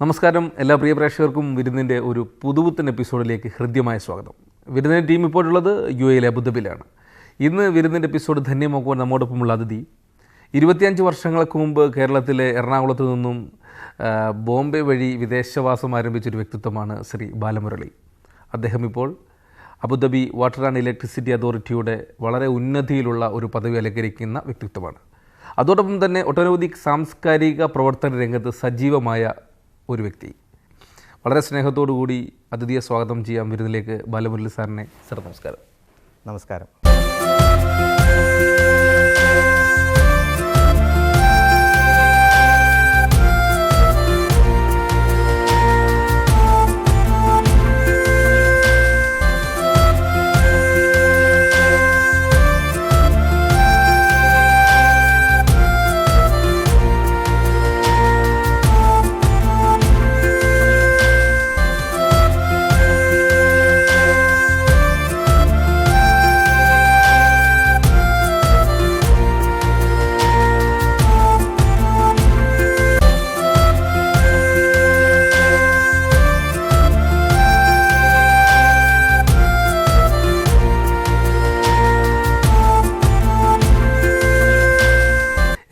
നമസ്കാരം എല്ലാ പ്രിയ പ്രേക്ഷകർക്കും വിരുന്നിൻ്റെ ഒരു പുതുപുത്തൻ എപ്പിസോഡിലേക്ക് ഹൃദ്യമായ സ്വാഗതം. വിരുന്നിൻ്റെ ടീം ഇപ്പോഴുള്ളത് UAE അബുദാബിയിലാണ്. ഇന്ന് വിരുന്നിൻ്റെ എപ്പിസോഡ് ധന്യമാക്കുവാൻ നമ്മോടൊപ്പമുള്ള അതിഥി 25 വർഷങ്ങൾക്ക് മുമ്പ് കേരളത്തിലെ എറണാകുളത്ത് നിന്നും ബോംബെ വഴി വിദേശവാസം ആരംഭിച്ചൊരു വ്യക്തിത്വമാണ് ശ്രീ ബാലമുരളി. അദ്ദേഹം ഇപ്പോൾ അബുദാബി വാട്ടർ ആൻഡ് ഇലക്ട്രിസിറ്റി അതോറിറ്റിയുടെ വളരെ ഉന്നതിയിലുള്ള ഒരു പദവി അലങ്കരിക്കുന്ന വ്യക്തിത്വമാണ്. അതോടൊപ്പം തന്നെ ഒട്ടനവധി സാംസ്കാരിക പ്രവർത്തന രംഗത്ത് സജീവമായ ഒരു വ്യക്തി. വളരെ സ്നേഹത്തോടു കൂടി അതിഥിയെ സ്വാഗതം ചെയ്യാം വിരുന്നിലേക്ക്. ബാലമുരളി സാറിനെ. സർ നമസ്കാരം. നമസ്കാരം.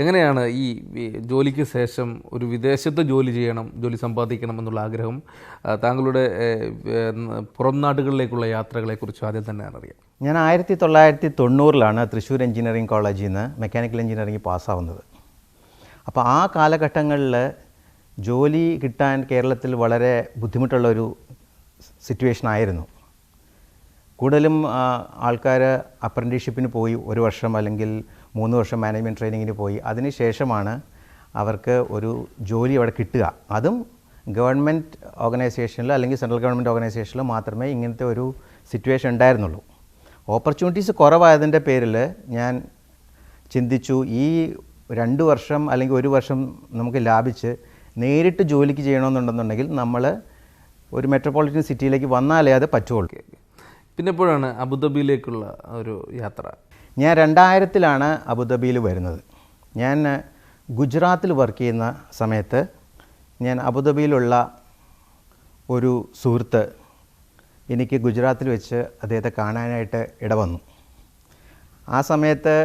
എങ്ങനെയാണ് ഈ ജോലിക്ക് ശേഷം ഒരു വിദേശത്ത് ജോലി ചെയ്യണം, ജോലി സമ്പാദിക്കണം എന്നുള്ള ആഗ്രഹം? താങ്കളുടെ പുറം നാടുകളിലേക്കുള്ള യാത്രകളെക്കുറിച്ച് ആദ്യം തന്നെ അറിയാം. ഞാൻ 1990 തൃശ്ശൂർ എഞ്ചിനീയറിംഗ് കോളേജിൽ നിന്ന് മെക്കാനിക്കൽ എഞ്ചിനീയറിംഗ് പാസ്സാവുന്നത്. അപ്പോൾ ആ കാലഘട്ടങ്ങളിൽ ജോലി കിട്ടാൻ കേരളത്തിൽ വളരെ ബുദ്ധിമുട്ടുള്ളൊരു സിറ്റുവേഷൻ ആയിരുന്നു. കൂടുതലും ആൾക്കാർ അപ്രൻറ്റീസ്ഷിപ്പിന് പോയി 1 വർഷം അല്ലെങ്കിൽ 3 വർഷം മാനേജ്മെൻറ്റ് ട്രെയിനിങ്ങിന് പോയി. അതിന് ശേഷമാണ് അവർക്ക് ഒരു ജോലി അവിടെ കിട്ടുക. അതും ഗവൺമെൻറ് ഓർഗനൈസേഷനിലോ അല്ലെങ്കിൽ സെൻട്രൽ ഗവൺമെൻറ് ഓർഗനൈസേഷനിലോ മാത്രമേ ഇങ്ങനത്തെ ഒരു സിറ്റുവേഷൻ ഉണ്ടായിരുന്നുള്ളൂ. ഓപ്പർച്യൂണിറ്റീസ് കുറവായതിൻ്റെ പേരിൽ ഞാൻ ചിന്തിച്ചു, ഈ 2 വർഷം അല്ലെങ്കിൽ 1 വർഷം നമുക്ക് ലാഭിച്ച് നേരിട്ട് ജോലിക്ക് ചെയ്യണമെന്നുണ്ടെന്നുണ്ടെങ്കിൽ നമ്മൾ ഒരു മെട്രോപൊളിറ്റൻ സിറ്റിയിലേക്ക് വന്നാലേ അത് പറ്റുള്ളൂ. പിന്നെ എപ്പോഴാണ് അബുദാബിയിലേക്കുള്ള ഒരു യാത്ര? ഞാൻ 2000 അബുദാബിയിൽ വരുന്നത്. ഞാൻ ഗുജറാത്തിൽ വർക്ക് ചെയ്യുന്ന സമയത്ത് ഞാൻ അബുദാബിയിലുള്ള ഒരു സുഹൃത്ത് എനിക്ക് ഗുജറാത്തിൽ വെച്ച് അദ്ദേഹത്തെ കാണാനായിട്ട് ഇടവന്നു. ആ സമയത്ത്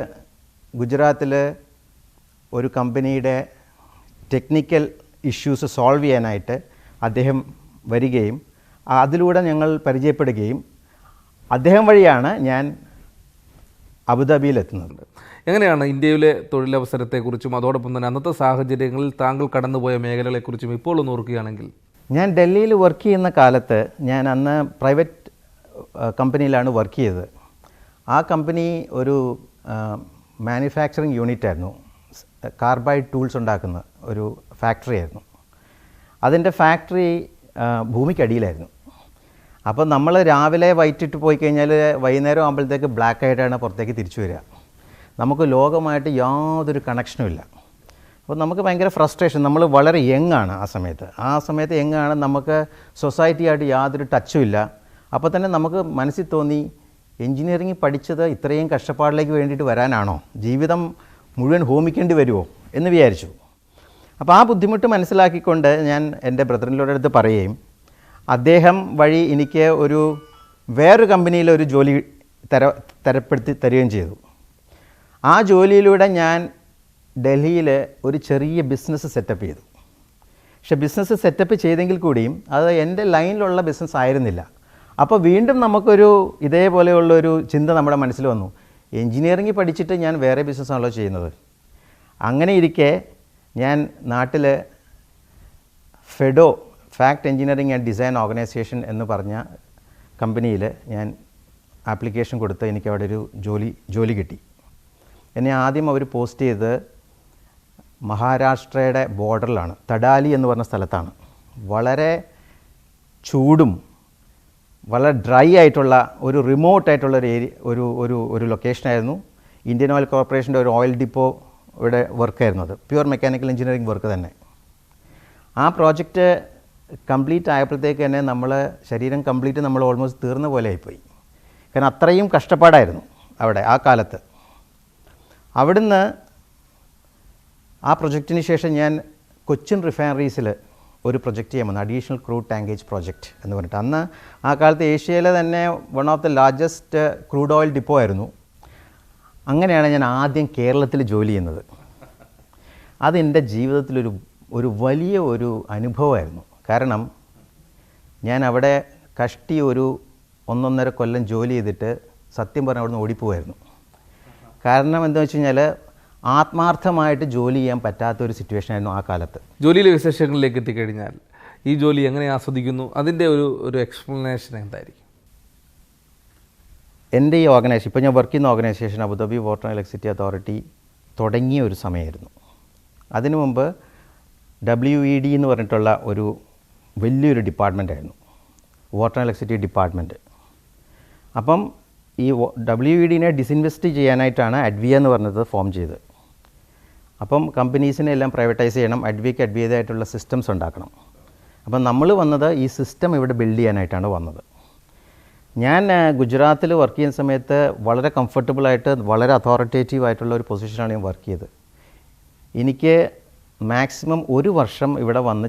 ഗുജറാത്തിൽ ഒരു കമ്പനിയുടെ ടെക്നിക്കൽ ഇഷ്യൂസ് സോൾവ് ചെയ്യാനായിട്ട് അദ്ദേഹം വരികയും അതിലൂടെ ഞങ്ങൾ പരിചയപ്പെടുകയും അദ്ദേഹം വഴിയാണ് ഞാൻ അബുദാബിയിലെത്തുന്നത്. എങ്ങനെയാണ് ഇന്ത്യയിലെ തൊഴിലവസരത്തെക്കുറിച്ചും അതോടൊപ്പം തന്നെ അന്നത്തെ സാഹചര്യങ്ങളിൽ താങ്കൾ കടന്നുപോയ മേഖലകളെക്കുറിച്ചും ഇപ്പോൾ ഒന്ന് ഓർക്കുകയാണെങ്കിൽ? ഞാൻ ഡൽഹിയിൽ വർക്ക് ചെയ്യുന്ന കാലത്ത് ഞാൻ അന്ന് പ്രൈവറ്റ് കമ്പനിയിലാണ് വർക്ക് ചെയ്തത്. ആ കമ്പനി ഒരു മാനുഫാക്ചറിങ് യൂണിറ്റ് ആയിരുന്നു. കാർബൈഡ് ടൂൾസ് ഉണ്ടാക്കുന്ന ഒരു ഫാക്ടറി ആയിരുന്നു. അതിൻ്റെ ഫാക്ടറി ഭൂമിക്കടിയിലായിരുന്നു. അപ്പോൾ നമ്മൾ രാവിലെ വൈകിട്ട് പോയി കഴിഞ്ഞാൽ വൈകുന്നേരം ആകുമ്പോഴത്തേക്ക് ബ്ലാക്ക് ആയിട്ടാണ് പുറത്തേക്ക് തിരിച്ചു വരിക. നമുക്ക് ലോകമായിട്ട് യാതൊരു കണക്ഷനും ഇല്ല. അപ്പോൾ നമുക്ക് ഭയങ്കര ഫ്രസ്ട്രേഷൻ. നമ്മൾ വളരെ യങ്ങാണ് ആ സമയത്ത് യങ്ങാണ്. നമുക്ക് സൊസൈറ്റിയായിട്ട് യാതൊരു ടച്ചും ഇല്ല. അപ്പോൾ തന്നെ നമുക്ക് മനസ്സിൽ തോന്നി, എൻജിനീയറിംഗ് പഠിച്ചത് ഇത്രയും കഷ്ടപ്പാടിലേക്ക് വേണ്ടിയിട്ട് വരാനാണോ? ജീവിതം മുഴുവൻ ഹോമിക്കേണ്ടി വരുമോ എന്ന് വിചാരിച്ചു. അപ്പോൾ ആ ബുദ്ധിമുട്ട് മനസ്സിലാക്കിക്കൊണ്ട് ഞാൻ എൻ്റെ ബ്രദറിൻ്റെ അടുത്ത് പറയുകയും അദ്ദേഹം വഴി എനിക്ക് വേറൊരു കമ്പനിയിൽ ഒരു ജോലി തരപ്പെടുത്തി തരികയും ചെയ്തു. ആ ജോലിയിലൂടെ ഞാൻ ഡൽഹിയിൽ ഒരു ചെറിയ ബിസിനസ് സെറ്റപ്പ് ചെയ്തു. പക്ഷേ ബിസിനസ് സെറ്റപ്പ് ചെയ്തെങ്കിൽ കൂടിയും അത് എൻ്റെ ലൈനിലുള്ള ബിസിനസ് ആയിരുന്നില്ല. അപ്പോൾ വീണ്ടും നമുക്കൊരു ഇതേപോലെയുള്ളൊരു ചിന്ത നമ്മുടെ മനസ്സിൽ വന്നു, എൻജിനീയറിംഗ് പഠിച്ചിട്ട് ഞാൻ വേറെ ബിസിനസ്സാണല്ലോ ചെയ്യുന്നത്. അങ്ങനെ ഇരിക്കെ ഞാൻ നാട്ടിൽ FEDO, FACT engineering and design organisation എന്ന് പറഞ്ഞ കമ്പനിയിൽ ഞാൻ ആപ്ലിക്കേഷൻ കൊടുത്ത് എനിക്ക് അവിടെ ഒരു ജോലി കിട്ടി. എന്നെ ആദ്യം അവർ പോസ്റ്റ് ചെയ്ത് മഹാരാഷ്ട്രയുടെ ബോർഡറിലാണ്, തഡാലി എന്ന് പറഞ്ഞ സ്ഥലത്താണ്. വളരെ ചൂടും വളരെ ഡ്രൈ ആയിട്ടുള്ള ഒരു റിമോട്ടായിട്ടുള്ള ഒരു ലൊക്കേഷനായിരുന്നു. ഇന്ത്യൻ ഓയിൽ കോർപ്പറേഷൻ്റെ ഒരു ഓയിൽ ഡിപ്പോ ഇവിടെ വർക്കായിരുന്നു. അത് പ്യുവർ മെക്കാനിക്കൽ എഞ്ചിനീയറിംഗ് വർക്ക് തന്നെ. ആ പ്രോജക്റ്റ് കംപ്ലീറ്റ് ആയപ്പോഴത്തേക്ക് തന്നെ ശരീരം കംപ്ലീറ്റ് നമ്മൾ ഓൾമോസ്റ്റ് തീർന്ന പോലെ ആയിപ്പോയി. കാരണം അത്രയും കഷ്ടപ്പാടായിരുന്നു അവിടെ ആ കാലത്ത്. അവിടുന്ന് ആ പ്രൊജക്റ്റിന് ശേഷം ഞാൻ കൊച്ചിൻ റിഫൈനറീസിൽ ഒരു പ്രൊജക്റ്റ് ചെയ്യാൻ വന്നു, അഡീഷണൽ ക്രൂഡ് ടാങ്കേജ് പ്രോജക്റ്റ് എന്ന് പറഞ്ഞിട്ട്. അന്ന് ആ കാലത്ത് ഏഷ്യയിലെ തന്നെ one of the largest crude oil depot ആയിരുന്നു. അങ്ങനെയാണ് ഞാൻ ആദ്യം കേരളത്തിൽ ജോലി ചെയ്യുന്നത്. അതെൻ്റെ ജീവിതത്തിലൊരു വലിയ ഒരു അനുഭവമായിരുന്നു. കാരണം ഞാൻ അവിടെ കഷ്ടി ഒരു 1.5 കൊല്ലം ജോലി ചെയ്തിട്ട് സത്യം പറഞ്ഞാൽ അവിടെ നിന്ന് ഓടിപ്പോവായിരുന്നു. കാരണം എന്താണെന്ന് വെച്ച് കഴിഞ്ഞാൽ ആത്മാർത്ഥമായിട്ട് ജോലി ചെയ്യാൻ പറ്റാത്തൊരു സിറ്റുവേഷൻ ആയിരുന്നു ആ കാലത്ത്. ജോലിയിലെ വിശേഷങ്ങളിലേക്ക് എത്തിക്കഴിഞ്ഞാൽ ഈ ജോലി എങ്ങനെ ആസ്വദിക്കുന്നു, അതിൻ്റെ ഒരു എക്സ്പ്ലനേഷൻ എന്തായിരിക്കും? എൻ്റെ ഈ ഓർഗനൈസേഷൻ, ഇപ്പോൾ ഞാൻ വർക്ക് ചെയ്യുന്ന organisation Abu Dhabi water and electricity authority തുടങ്ങിയ ഒരു സമയമായിരുന്നു. അതിനു മുമ്പ് WED എന്ന് പറഞ്ഞിട്ടുള്ള ഒരു വലിയൊരു ഡിപ്പാർട്ട്മെൻറ്റായിരുന്നു, വാട്ടർ ആൻഡ് ഇലക്ട്രിസിറ്റി ഡിപ്പാർട്ട്മെൻറ്റ്. അപ്പം ഈ WEDനെ ഡിസിൻവെസ്റ്റ് ചെയ്യാനായിട്ടാണ് അഡ്വിയ എന്ന് പറഞ്ഞത് ഫോം ചെയ്തത്. അപ്പം കമ്പനീസിനെ എല്ലാം പ്രൈവറ്റൈസ് ചെയ്യണം, അഡ്വിയക്ക് അഡ്വിയതായിട്ടുള്ള സിസ്റ്റംസ് ഉണ്ടാക്കണം. അപ്പം നമ്മൾ വന്നത് ഈ സിസ്റ്റം ഇവിടെ ബിൽഡ് ചെയ്യാനായിട്ടാണ് വന്നത്. ഞാൻ ഗുജറാത്തിൽ വർക്ക് ചെയ്യുന്ന സമയത്ത് വളരെ കംഫർട്ടബിളായിട്ട് വളരെ അതോറിറ്റേറ്റീവ് ആയിട്ടുള്ള ഒരു പൊസിഷനാണ് ഞാൻ വർക്ക് ചെയ്തത്. എനിക്ക് മാക്സിമം 1 വർഷം ഇവിടെ വന്ന്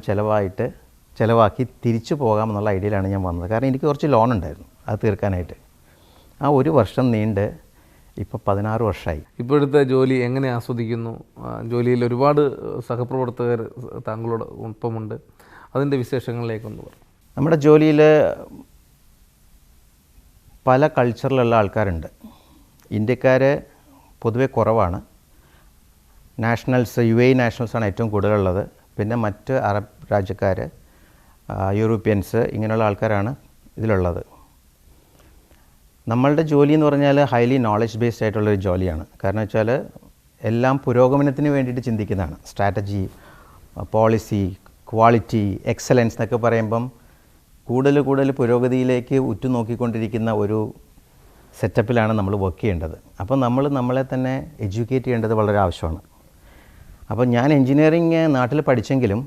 ചിലവാക്കി തിരിച്ചു പോകാമെന്നുള്ള ഐഡിയയിലാണ് ഞാൻ വന്നത്. കാരണം എനിക്ക് കുറച്ച് ലോൺ ഉണ്ടായിരുന്നു അത് തീർക്കാനായിട്ട്. ആ 1 വർഷം നീണ്ട് ഇപ്പോൾ 16 വർഷമായി. ഇപ്പോഴത്തെ ജോലി എങ്ങനെ ആസ്വദിക്കുന്നു? ജോലിയിൽ ഒരുപാട് സഹപ്രവർത്തകർ താങ്കളോട് ഒപ്പമുണ്ട്, അതിൻ്റെ വിശേഷങ്ങളിലേക്കൊന്ന് പറയും. നമ്മുടെ ജോലിയിൽ പല കൾച്ചറിലുള്ള ആൾക്കാരുണ്ട്. ഇന്ത്യക്കാർ പൊതുവെ കുറവാണ്. നാഷണൽസ് UAE നാഷണൽസാണ് ഏറ്റവും കൂടുതലുള്ളത്. പിന്നെ മറ്റ് അറബ് രാജ്യക്കാർ, യൂറോപ്യൻസ്, ഇങ്ങനെയുള്ള ആൾക്കാരാണ് ഇതിലുള്ളത്. നമ്മളുടെ ജോലി എന്ന് പറഞ്ഞാൽ ഹൈലി നോളജ് ബേസ്ഡ് ആയിട്ടുള്ളൊരു ജോലിയാണ്. കാരണം വെച്ചാൽ എല്ലാം പുരോഗമനത്തിന് വേണ്ടിയിട്ട് ചിന്തിക്കുന്നതാണ്. സ്ട്രാറ്റജി, പോളിസി, ക്വാളിറ്റി, എക്സലൻസ് എന്നൊക്കെ പറയുമ്പം കൂടുതൽ പുരോഗതിയിലേക്ക് ഉറ്റുനോക്കിക്കൊണ്ടിരിക്കുന്ന ഒരു സെറ്റപ്പിലാണ് നമ്മൾ വർക്ക് ചെയ്യേണ്ടത്. അപ്പോൾ നമ്മളെ തന്നെ എഡ്യൂക്കേറ്റ് ചെയ്യേണ്ടത് വളരെ ആവശ്യമാണ്. അപ്പോൾ ഞാൻ എൻജിനീയറിങ് നാട്ടിൽ പഠിച്ചെങ്കിലും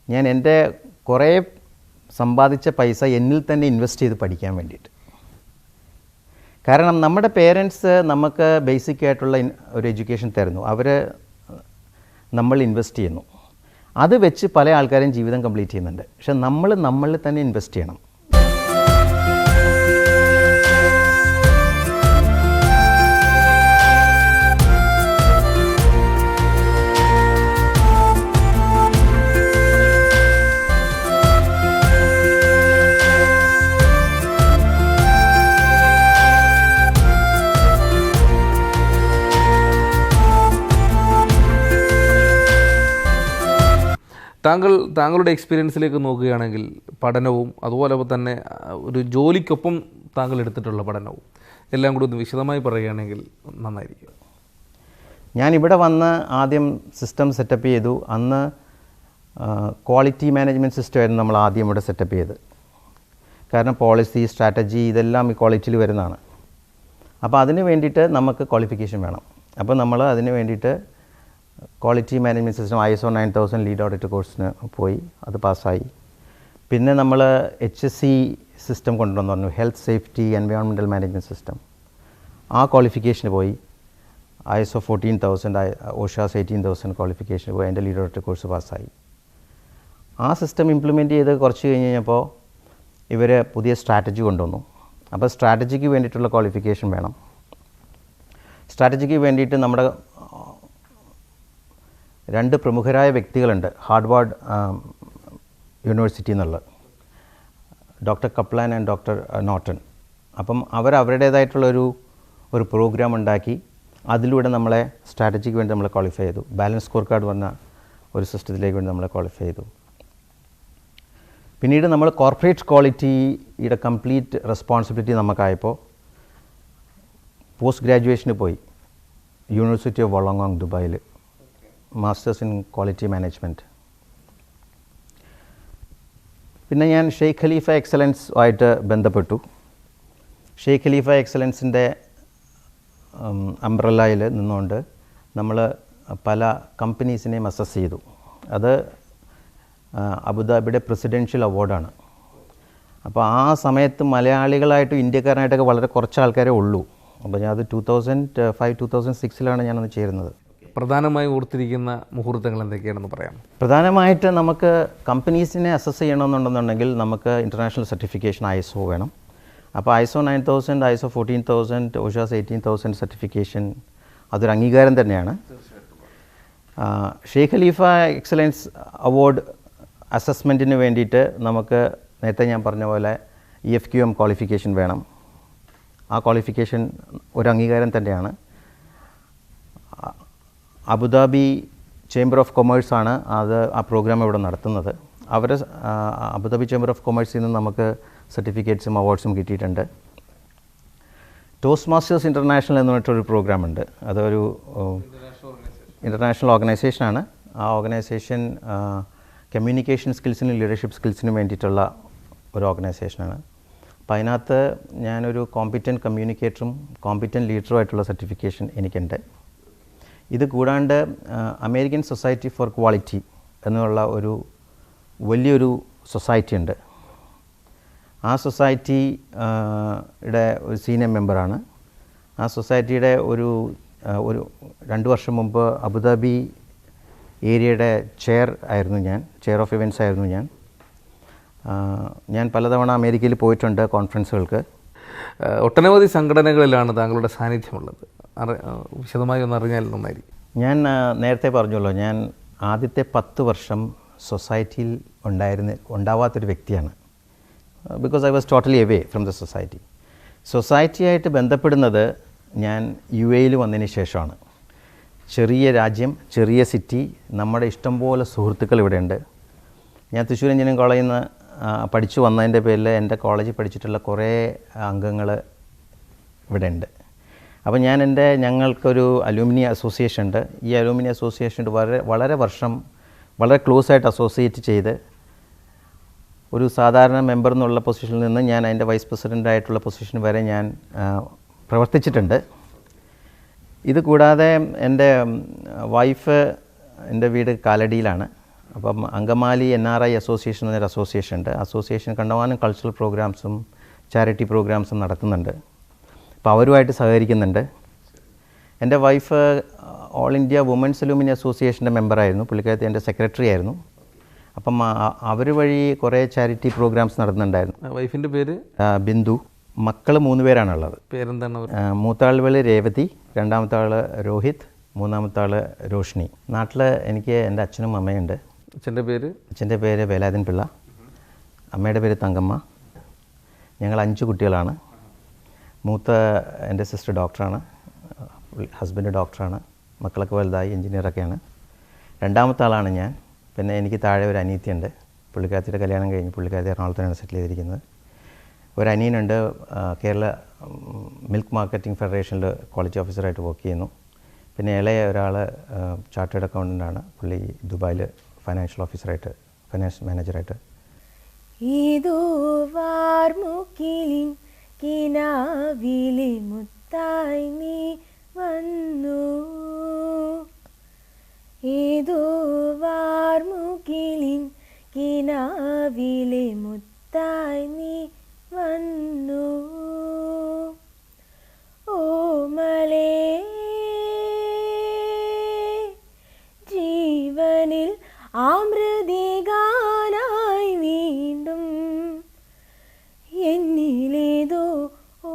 ഞാൻ എൻ്റെ കുറേ സമ്പാദിച്ച പൈസ എന്നിൽ തന്നെ ഇൻവെസ്റ്റ് ചെയ്ത് പഠിക്കാൻ വേണ്ടിയിട്ട്. കാരണം നമ്മുടെ പേരൻസ് നമുക്ക് ബേസിക് ആയിട്ടുള്ള ഒരു എഡ്യൂക്കേഷൻ തരുന്നു, അവർ നമ്മൾ ഇൻവെസ്റ്റ് ചെയ്യുന്നു. അത് വെച്ച് പല ആൾക്കാരും ജീവിതം കംപ്ലീറ്റ് ചെയ്യുന്നുണ്ട്. പക്ഷെ നമ്മളിൽ തന്നെ ഇൻവെസ്റ്റ് ചെയ്യണം. താങ്കളുടെ എക്സ്പീരിയൻസിലേക്ക് നോക്കുകയാണെങ്കിൽ പഠനവും അതുപോലെ തന്നെ ഒരു ജോലിക്കൊപ്പം താങ്കൾ എടുത്തിട്ടുള്ള പഠനവും എല്ലാം കൂടി ഒന്ന് വിശദമായി പറയുകയാണെങ്കിൽ നന്നായിരിക്കും. ഞാനിവിടെ വന്ന് ആദ്യം സിസ്റ്റം സെറ്റപ്പ് ചെയ്തു. അന്ന് ക്വാളിറ്റി മാനേജ്മെൻറ്റ് സിസ്റ്റമായിരുന്നു നമ്മൾ ആദ്യം ഇവിടെ സെറ്റപ്പ് ചെയ്തത്. കാരണം പോളിസി, സ്ട്രാറ്റജി ഇതെല്ലാം ഈ ക്വാളിറ്റിയിൽ വരുന്നതാണ്. അപ്പോൾ അതിന് വേണ്ടിയിട്ട് നമുക്ക് ക്വാളിഫിക്കേഷൻ വേണം. അപ്പോൾ നമ്മൾ അതിന് വേണ്ടിയിട്ട് quality management system ISO 9000 lead audit കോഴ്സിന് പോയി, അത് പാസ്സായി. പിന്നെ നമ്മൾ HSE സിസ്റ്റം കൊണ്ടുവന്നു പറഞ്ഞു, health safety environmental management system. ആ ക്വാളിഫിക്കേഷന് പോയി. ISO 14000, OSHA's 18000 ക്വാളിഫിക്കേഷന് പോയി, അതിൻ്റെ ലീഡ് ഓഡിറ്റ് കോഴ്സ് പാസ്സായി. ആ സിസ്റ്റം ഇംപ്ലിമെൻറ്റ് ചെയ്ത് കുറച്ച് കഴിഞ്ഞ് കഴിഞ്ഞപ്പോൾ ഇവർ പുതിയ സ്ട്രാറ്റജി കൊണ്ടുവന്നു. അപ്പോൾ സ്ട്രാറ്റജിക്ക് വേണ്ടിയിട്ടുള്ള ക്വാളിഫിക്കേഷൻ വേണം. സ്ട്രാറ്റജിക്ക് വേണ്ടിയിട്ട് നമ്മുടെ 2 പ്രമുഖരായ വ്യക്തികളുണ്ട് ഹാർവാർഡ് യൂണിവേഴ്സിറ്റി എന്നുള്ളത്, doctor Kaplan and doctor Norton. അപ്പം അവരുടേതായിട്ടുള്ളൊരു പ്രോഗ്രാം ഉണ്ടാക്കി അതിലൂടെ നമ്മളെ സ്ട്രാറ്റജിക്ക് വേണ്ടി നമ്മളെ ക്വാളിഫൈ ചെയ്തു. ബാലൻസ് സ്കോർ കാർഡ് വന്ന ഒരു സിസ്റ്റത്തിലേക്ക് വേണ്ടി നമ്മളെ ക്വാളിഫൈ ചെയ്തു. പിന്നീട് നമ്മൾ കോർപ്പറേറ്റ് ക്വാളിറ്റിയുടെ കംപ്ലീറ്റ് റെസ്പോൺസിബിലിറ്റി നമുക്കായപ്പോൾ പോസ്റ്റ് ഗ്രാജുവേഷന് പോയി യൂണിവേഴ്സിറ്റി ഓഫ് വോളോങ്ങോങ് ദുബായിൽ, മാസ്റ്റേഴ്സ് ഇൻ ക്വാളിറ്റി മാനേജ്മെൻറ്റ്. പിന്നെ ഞാൻ ഷെയ്ഖ് ഖലീഫ എക്സലൻസ് ആയിട്ട് ബന്ധപ്പെട്ടു. ഷെയ്ഖ് ഖലീഫ എക്സലൻസിൻ്റെ അംബ്രല്ലയിൽ നിന്നുകൊണ്ട് നമ്മൾ പല കമ്പനീസിനെയും അസസ് ചെയ്തു. അത് അബുദാബിയുടെ പ്രസിഡൻഷ്യൽ അവാർഡാണ്. അപ്പോൾ ആ സമയത്ത് മലയാളികളായിട്ടും ഇന്ത്യക്കാരനായിട്ടൊക്കെ വളരെ കുറച്ച് ആൾക്കാരേ ഉള്ളൂ. അപ്പോൾ ഞാൻ അത് 2005-2006 ഞാനന്ന് ചേരുന്നത്. പ്രധാനമായും ഓർത്തിരിക്കുന്ന മുഹൂർത്തങ്ങൾ എന്തൊക്കെയാണെന്ന് പറയാം? പ്രധാനമായിട്ട് നമുക്ക് കമ്പനീസിനെ അസസ് ചെയ്യണമെന്നുണ്ടെന്നുണ്ടെങ്കിൽ നമുക്ക് ഇൻ്റർനാഷണൽ സർട്ടിഫിക്കേഷൻ ISO വേണം. അപ്പോൾ ISO 9000, ISO 14000, OSHAS 18000 സർട്ടിഫിക്കേഷൻ അതൊരു അംഗീകാരം തന്നെയാണ്. ഷെയ്ഖ് ഖലീഫ എക്സലൻസ് അവാർഡ് അസസ്മെൻറ്റിന് വേണ്ടിയിട്ട് നമുക്ക് നേരത്തെ ഞാൻ പറഞ്ഞ പോലെ EFQM ക്വാളിഫിക്കേഷൻ വേണം. ആ ക്വാളിഫിക്കേഷൻ ഒരു അംഗീകാരം തന്നെയാണ്. അബുദാബി ചേംബർ ഓഫ് കൊമേഴ്സാണ് ആ പ്രോഗ്രാം ഇവിടെ നടത്തുന്നത്. അവർ അബുദാബി ചേംബർ ഓഫ് കൊമേഴ്സിൽ നിന്ന് നമുക്ക് സർട്ടിഫിക്കറ്റ്സും അവാർഡ്സും കിട്ടിയിട്ടുണ്ട്. ടോസ്റ്റ് മാസ്റ്റേഴ്സ് ഇൻ്റർനാഷണൽ എന്ന് പറഞ്ഞിട്ടൊരു പ്രോഗ്രാമുണ്ട്. അതൊരു ഇൻ്റർനാഷണൽ ഓർഗനൈസേഷനാണ്. ആ ഓർഗനൈസേഷൻ കമ്മ്യൂണിക്കേഷൻ സ്കിൽസിനും ലീഡർഷിപ്പ് സ്കിൽസിനും വേണ്ടിയിട്ടുള്ള ഒരു ഓർഗനൈസേഷനാണ്. അപ്പോൾ അതിനകത്ത് ഞാനൊരു കോമ്പിറ്റൻറ്റ് കമ്മ്യൂണിക്കേറ്ററും കോമ്പിറ്റൻറ്റ് ലീഡറുമായിട്ടുള്ള സർട്ടിഫിക്കേഷൻ എനിക്കുണ്ട്. ഇത് കൂടാണ്ട് അമേരിക്കൻ സൊസൈറ്റി ഫോർ ക്വാളിറ്റി എന്നുള്ള ഒരു വലിയൊരു സൊസൈറ്റി ഉണ്ട്. ആ സൊസൈറ്റിയുടെ ഒരു സീനിയർ മെമ്പറാണ്. ആ സൊസൈറ്റിയുടെ ഒരു 2 വർഷം മുമ്പ് അബുദാബി ഏരിയയുടെ ചെയർ ആയിരുന്നു ഞാൻ, ചെയർ ഓഫ് ഇവൻറ്റ്സ് ആയിരുന്നു ഞാൻ. ഞാൻ പലതവണ അമേരിക്കയിൽ പോയിട്ടുണ്ട് കോൺഫറൻസുകൾക്ക്. ഒട്ടനവധി സംഘടനകളിലാണ് താങ്കളുടെ സാന്നിധ്യമുള്ളത്. വിശദമായി ഒന്ന് അറിഞ്ഞാൽ നന്നായിരിക്കും. ഞാൻ നേരത്തെ പറഞ്ഞല്ലോ, ഞാൻ ആദ്യത്തെ 10 വർഷം സൊസൈറ്റിയിൽ ഉണ്ടാവാത്തൊരു വ്യക്തിയാണ്. Because I was totally away from the society. സൊസൈറ്റിയായിട്ട് ബന്ധപ്പെടുന്നത് ഞാൻ UAE വന്നതിന് ശേഷമാണ്. ചെറിയ രാജ്യം, ചെറിയ സിറ്റി, നമ്മുടെ ഇഷ്ടംപോലെ സുഹൃത്തുക്കൾ ഇവിടെയുണ്ട്. ഞാൻ തൃശ്ശൂർ എഞ്ചിനീയറിംഗ് കോളേജിൽ നിന്ന് പഠിച്ചു വന്നതിൻ്റെ പേരിൽ എൻ്റെ കോളേജിൽ പഠിച്ചിട്ടുള്ള കുറേ അംഗങ്ങൾ ഇവിടെ ഉണ്ട്. അപ്പോൾ ഞങ്ങൾക്കൊരു അലൂമിനി അസോസിയേഷൻ ഉണ്ട്. ഈ അലൂമിനി അസോസിയേഷൻ വളരെ വർഷം വളരെ ക്ലോസ് ആയിട്ട് അസോസിയേറ്റ് ചെയ്ത് ഒരു സാധാരണ മെമ്പർ എന്നുള്ള പൊസിഷനിൽ നിന്ന് ഞാൻ അതിൻ്റെ വൈസ് പ്രസിഡൻ്റായിട്ടുള്ള പൊസിഷൻ വരെ ഞാൻ പ്രവർത്തിച്ചിട്ടുണ്ട്. ഇത് കൂടാതെ എൻ്റെ വൈഫ്, എൻ്റെ വീട് കാലടിയിലാണ്. അപ്പം അങ്കമാലി NRI അസോസിയേഷൻ എന്നൊരു അസോസിയേഷൻ ഉണ്ട്. അസോസിയേഷൻ കണ്ടമാനം കൾച്ചറൽ പ്രോഗ്രാംസും ചാരിറ്റി പ്രോഗ്രാംസും നടത്തുന്നുണ്ട്. അപ്പോൾ അവരുമായിട്ട് സഹകരിക്കുന്നുണ്ട്. എൻ്റെ wife all India women's alumni അസോസിയേഷൻ്റെ മെമ്പറായിരുന്നു. പുള്ളിക്കാരത്തി എൻ്റെ സെക്രട്ടറി ആയിരുന്നു. അപ്പം അവർ വഴി കുറേ ചാരിറ്റി പ്രോഗ്രാംസ് നടത്തുന്നുണ്ടായിരുന്നു. വൈഫിൻ്റെ പേര് ബിന്ദു. മക്കൾ 3 പേരാണുള്ളത്. പേരെന്താണ്? മൂത്താൾ രേവതി, രണ്ടാമത്തെ ആൾ രോഹിത്, മൂന്നാമത്തെ ആൾ രോഷ്നി. നാട്ടിൽ എനിക്ക് എൻ്റെ അച്ഛനും അമ്മയുണ്ട്. അച്ഛൻ്റെ പേര് വേലായുധൻ പിള്ള, അമ്മയുടെ പേര് തങ്കമ്മ. ഞങ്ങൾ 5 കുട്ടികളാണ്. മൂത്ത എൻ്റെ സിസ്റ്റർ ഡോക്ടറാണ്, ഹസ്ബൻഡ് ഡോക്ടറാണ്, മക്കളൊക്കെ വലുതായി എൻജിനീയറൊക്കെയാണ്. രണ്ടാമത്തെ ആളാണ് ഞാൻ. പിന്നെ എനിക്ക് താഴെ ഒരു അനിയത്തിയുണ്ട്. പുള്ളിക്കാരത്തിയുടെ കല്യാണം കഴിഞ്ഞ് പുള്ളിക്കാരത്തി എറണാകുളത്താണ് സെറ്റിൽ ചെയ്തിരിക്കുന്നത്. ഒരു അനിയനുണ്ട്, കേരള മിൽക്ക് മാർക്കറ്റിംഗ് ഫെഡറേഷനിൽ ക്വാളിറ്റി ഓഫീസറായിട്ട് വർക്ക് ചെയ്യുന്നു. പിന്നെ ഇളയ ഒരാൾ ചാർട്ടേഡ് അക്കൗണ്ടൻ്റാണ്. പുള്ളി ദുബായിൽ ഫൈനാൻഷ്യൽ ഓഫീസറായിട്ട്, ഫൈനാൻസ് മാനേജറായിട്ട്. ഏതോ വാർമുകിലിൻ കിനാവിലെ മുത്തായി നീ വന്നു, ഏതോ വാർമുകിലിൻ കിനാവിലെ മുത്തായി നീ വന്നു, ഓമലേ ജീവനിൽ അമൃതഗാനായി വീണ്ടും എന്നിലേതോ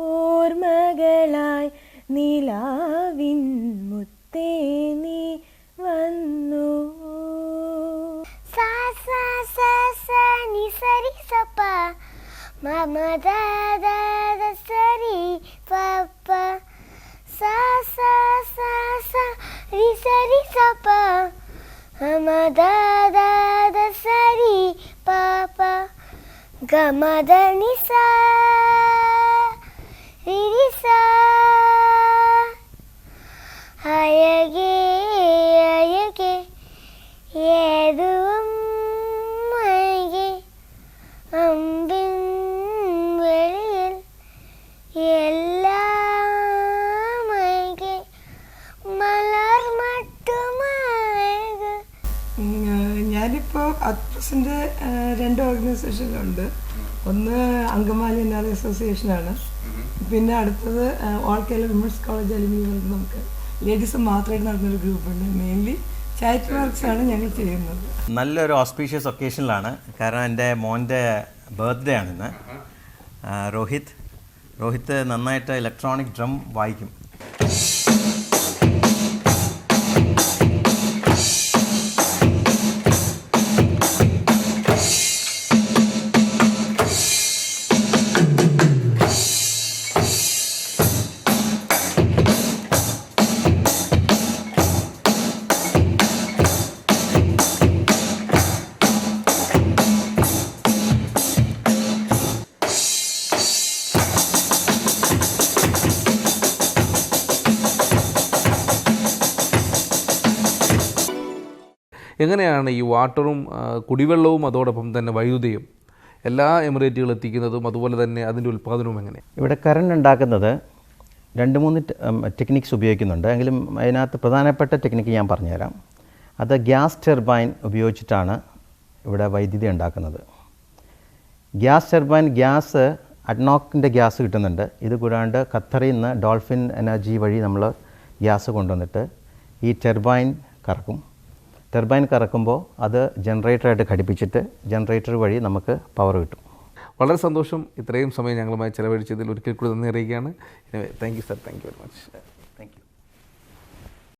ഓർമ്മകളായി നിലാവിൻ മുത്തേ നീ വന്നു. സാ സാ സാ സാ നി സരി സപ്പ മമ ദ ദ ദ സരി പപ്പ സാ സാ സാ സാ രി സരി സപ്പ മമ ദ ദ ദ സരി പപ്പ ഗമ ദ നി സാ രി രി സാ അഴകേ അഴകേ ഏതും അഴകേ അമ്പിൻ വെളിയിൽ എല്ലാം അഴകേ മലർ മട്ടുമഴക്. ഞാനിപ്പോൾ അറ്റ് പ്രസൻറ്റ് 2 ഓർഗനൈസേഷനിലുണ്ട്. ഒന്ന് അങ്കമാലി NRI അസോസിയേഷനാണ്. പിന്നെ അടുത്തത് all Kerala women's college alumni നമുക്ക് ലേഡീസ് മാത്രമായിട്ട് നടന്നൊരു ഗ്രൂപ്പുണ്ട്. മെയിൻലി ചാരിറ്റി വർക്ക്സാണ് ഞങ്ങൾ ചെയ്യുന്നത്. നല്ലൊരു ഓസ്പീഷ്യസ് ഒക്കേഷനിലാണ്, കാരണം എൻ്റെ മോൻ്റെ ബർത്ത്ഡേ ആണിന്ന്. രോഹിത് നന്നായിട്ട് ഇലക്ട്രോണിക് ഡ്രം വായിക്കും. എങ്ങനെയാണ് ഈ വാട്ടറും കുടിവെള്ളവും അതോടൊപ്പം തന്നെ വൈദ്യുതിയും എല്ലാ എമിറേറ്റുകളും എത്തിക്കുന്നതും അതുപോലെ തന്നെ അതിൻ്റെ ഉൽപ്പാദനവും എങ്ങനെ? ഇവിടെ കറണ്ട് ഉണ്ടാക്കുന്നത് 2-3 ടെക്നിക്സ് ഉപയോഗിക്കുന്നുണ്ട്. എങ്കിലും അതിനകത്ത് പ്രധാനപ്പെട്ട ടെക്നിക്ക് ഞാൻ പറഞ്ഞുതരാം. അത് ഗ്യാസ് ടർബൈൻ ഉപയോഗിച്ചിട്ടാണ് ഇവിടെ വൈദ്യുതി ഉണ്ടാക്കുന്നത്. ഗ്യാസ് ടർബൈൻ ഗ്യാസ് അഡ്നോക്കിൻ്റെ ഗ്യാസ് കിട്ടുന്നുണ്ട്. ഇത് കൂടാണ്ട് ഖത്തറിൽ നിന്ന് ഡോൾഫിൻ എനർജി വഴി നമ്മൾ ഗ്യാസ് കൊണ്ടുവന്നിട്ട് ഈ ടർബൈൻ കറക്കും. ടർബൈൻ കറക്കുമ്പോൾ അത് ജനറേറ്ററായിട്ട് ഘടിപ്പിച്ചിട്ട് ജനറേറ്റർ വഴി നമുക്ക് പവർ കിട്ടും. വളരെ സന്തോഷം. ഇത്രയും സമയം ഞങ്ങളുമായി ചിലവഴിച്ചതിൽ ഒരിക്കൽ കൂടി നന്ദി അറിയിക്കുകയാണ്. Thank you sir, thank you very much.